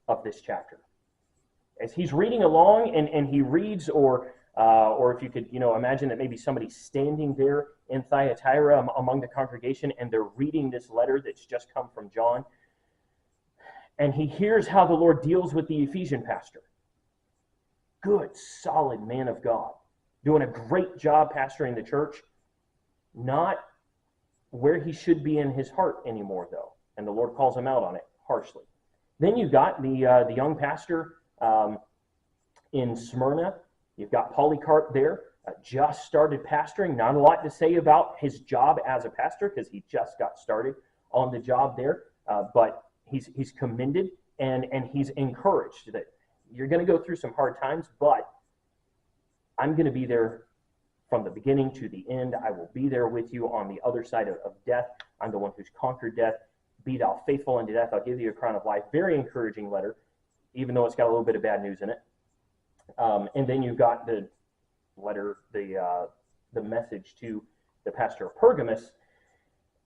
of this chapter. As he's reading along and he reads, or if you could, imagine that maybe somebody's standing there in Thyatira among the congregation and they're reading this letter that's just come from John, and he hears how the Lord deals with the Ephesian pastor. Good, solid man of God, doing a great job pastoring the church, not where he should be in his heart anymore, though, and the Lord calls him out on it harshly. Then you've got the young pastor in Smyrna. You've got Polycarp there, just started pastoring. Not a lot to say about his job as a pastor because he just got started on the job there, but he's commended and he's encouraged that you're going to go through some hard times, but I'm going to be there from the beginning to the end. I will be there with you on the other side of death. I'm the one who's conquered death. Be thou faithful unto death. I'll give you a crown of life. Very encouraging letter, even though it's got a little bit of bad news in it. And then you've got the letter, the message to the pastor of Pergamos,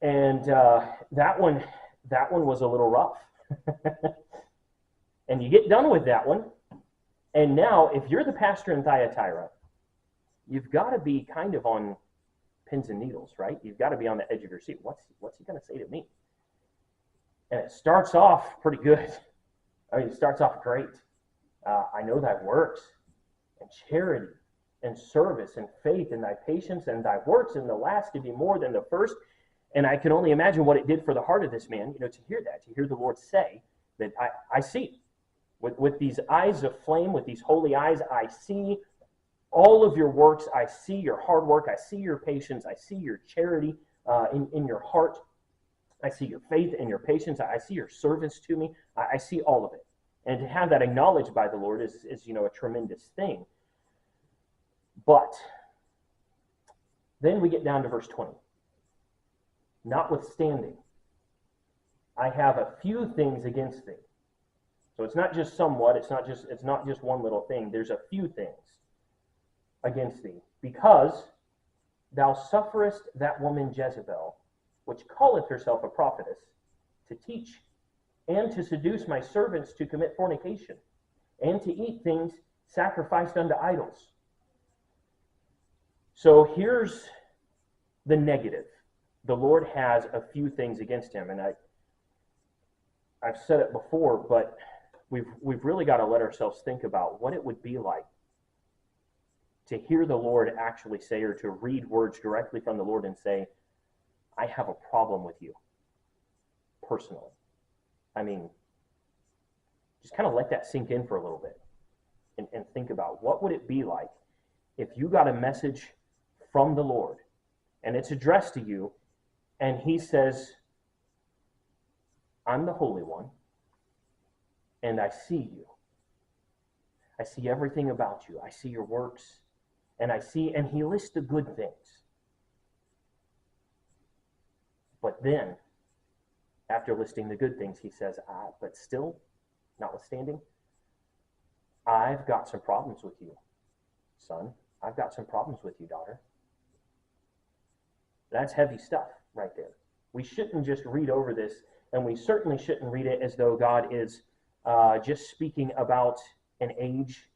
and that one was a little rough. And you get done with that one, and now if you're the pastor in Thyatira, you've got to be kind of on pins and needles, right? You've got to be on the edge of your seat. What's he going to say to me? And it starts off pretty good. It starts off great. I know thy works and charity and service and faith and thy patience and thy works in the last to be more than the first. And I can only imagine what it did for the heart of this man, to hear that, to hear the Lord say that I see. With these eyes of flame, with these holy eyes, I see all of your works. I see your hard work. I see your patience. I see your charity in your heart. I see your faith and your patience. I see your service to me. I see all of it. And to have that acknowledged by the Lord is a tremendous thing. But then we get down to verse 20. Notwithstanding, I have a few things against thee. So it's not just somewhat, it's not just one little thing. There's a few things against thee, because thou sufferest that woman Jezebel, which calleth herself a prophetess, to teach and to seduce my servants to commit fornication, and to eat things sacrificed unto idols. So here's the negative. The Lord has a few things against him, and I've said it before, but we've really got to let ourselves think about what it would be like to hear the Lord actually say, or to read words directly from the Lord and say, I have a problem with you personally. I mean, just kind of let that sink in for a little bit and think about what would it be like if you got a message from the Lord and it's addressed to you and he says, I'm the Holy One and I see you. I see everything about you. I see your works and he lists the good things. But then, after listing the good things, he says, but still, notwithstanding, I've got some problems with you, son. I've got some problems with you, daughter. That's heavy stuff right there. We shouldn't just read over this, and we certainly shouldn't read it as though God is just speaking about an age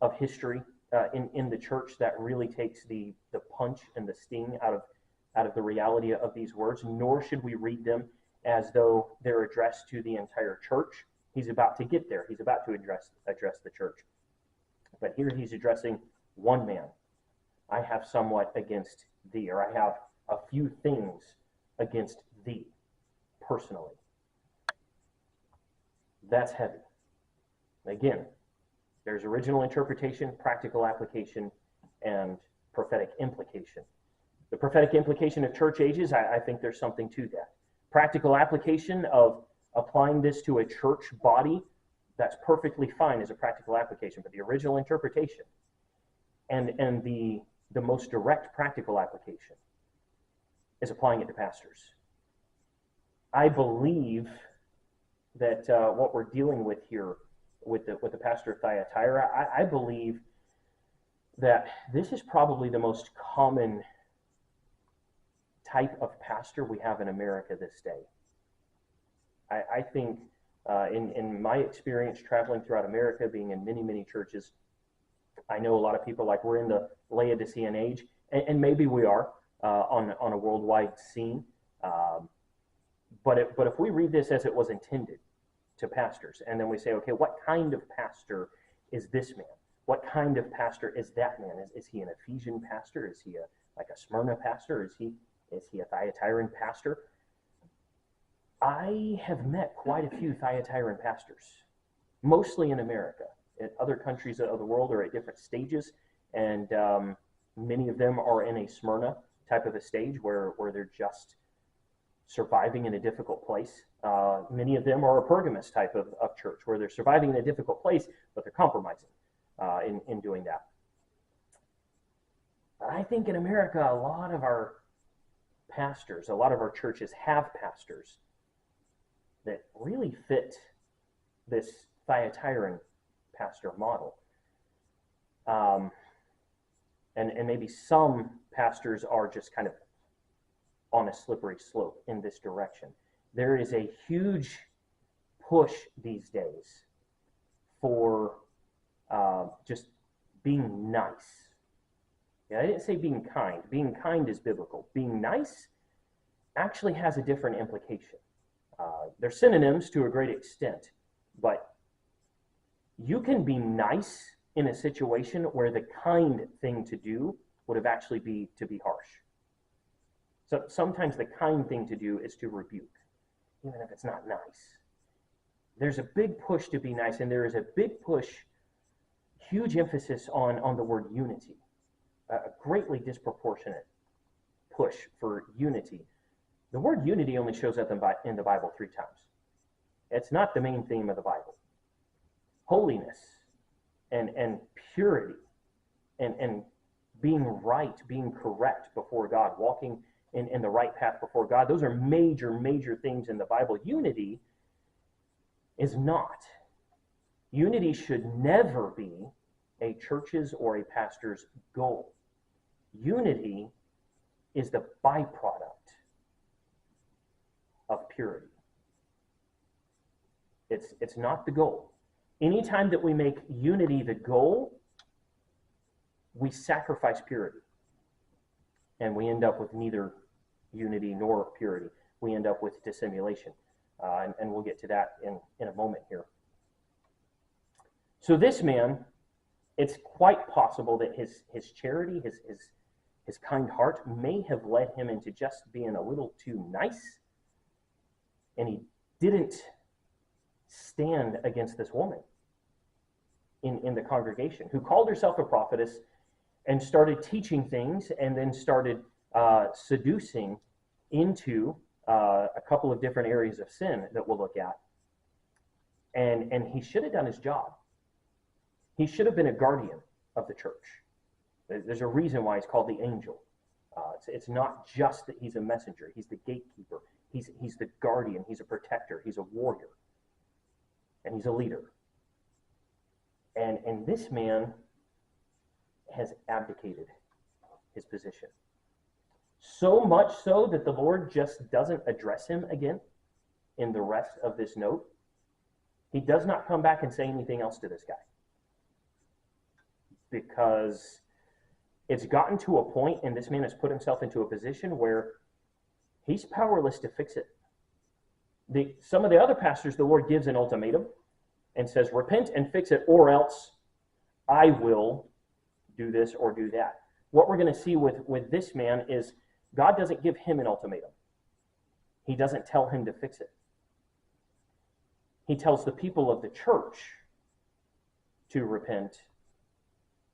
of history in the church that really takes the punch and the sting out of the reality of these words, nor should we read them as though they're addressed to the entire church. He's about to get there. He's about to address the church. But here he's addressing one man. I have somewhat against thee, or I have a few things against thee personally. That's heavy. Again, there's original interpretation, practical application, and prophetic implication. The prophetic implication of church ages, I think there's something to that. Practical application of applying this to a church body, that's perfectly fine as a practical application. But the original interpretation and the most direct practical application is applying it to pastors. I believe that what we're dealing with here with the pastor of Thyatira, I believe that this is probably the most common type of pastor we have in America this day. I think In my experience traveling throughout America, being in many, many churches, I know a lot of people like we're in the Laodicean age, and maybe we are on a worldwide scene. But if we read this as it was intended to pastors, and then we say, okay, what kind of pastor is this man? What kind of pastor is that man? Is he an Ephesian pastor? Is he like a Smyrna pastor? Is he a Thyatiran pastor? I have met quite a few Thyatiran pastors, mostly in America. In other countries of the world are at different stages, and many of them are in a Smyrna type of a stage where they're just surviving in a difficult place. Many of them are a Pergamus type of church where they're surviving in a difficult place, but they're compromising in doing that. I think in America, a lot of our pastors, a lot of our churches have pastors that really fit this Thyatiran pastor model. And maybe some pastors are just kind of on a slippery slope in this direction. There is a huge push these days for just being nice. Yeah, I didn't say being kind. Being kind is biblical. Being nice actually has a different implication. They're synonyms to a great extent, but you can be nice in a situation where the kind thing to do would have actually be to be harsh. So sometimes the kind thing to do is to rebuke, even if it's not nice. There's a big push to be nice, and there is a big push, huge emphasis on the word unity, a greatly disproportionate push for unity. The word unity only shows up in the Bible 3 times. It's not the main theme of the Bible. Holiness and purity and being right, being correct before God, walking in the right path before God, those are major, major things in the Bible. Unity is not. Unity should never be a church's or a pastor's goal. Unity is the byproduct of purity. It's not the goal. Anytime that we make unity the goal, we sacrifice purity. And we end up with neither unity nor purity. We end up with dissimulation. And we'll get to that in a moment here. So this man, it's quite possible that his charity, his kind heart may have led him into just being a little too nice. And he didn't stand against this woman in the congregation who called herself a prophetess and started teaching things and then started seducing into a couple of different areas of sin that we'll look at. And he should have done his job. He should have been a guardian of the church. There's a reason why he's called the angel. It's not just that he's a messenger. He's the gatekeeper. He's the guardian. He's a protector. He's a warrior. And he's a leader. And this man has abdicated his position. So much so that the Lord just doesn't address him again in the rest of this note. He does not come back and say anything else to this guy. Because it's gotten to a point, and this man has put himself into a position where he's powerless to fix it. Some of the other pastors, the Lord gives an ultimatum and says, repent and fix it, or else I will do this or do that. What we're going to see with this man is God doesn't give him an ultimatum. He doesn't tell him to fix it. He tells the people of the church to repent,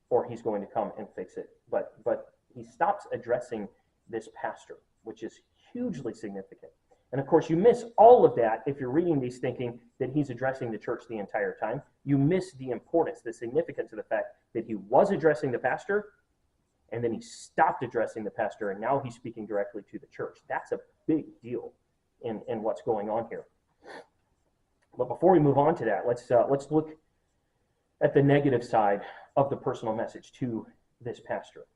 or he's going to come and fix it. But he stops addressing this pastor, which is hugely significant. And of course, you miss all of that if you're reading these thinking that he's addressing the church the entire time. You miss the importance, the significance of the fact that he was addressing the pastor, and then he stopped addressing the pastor, and now he's speaking directly to the church. That's a big deal in what's going on here. But before we move on to that, let's look at the negative side of the personal message to this pastor.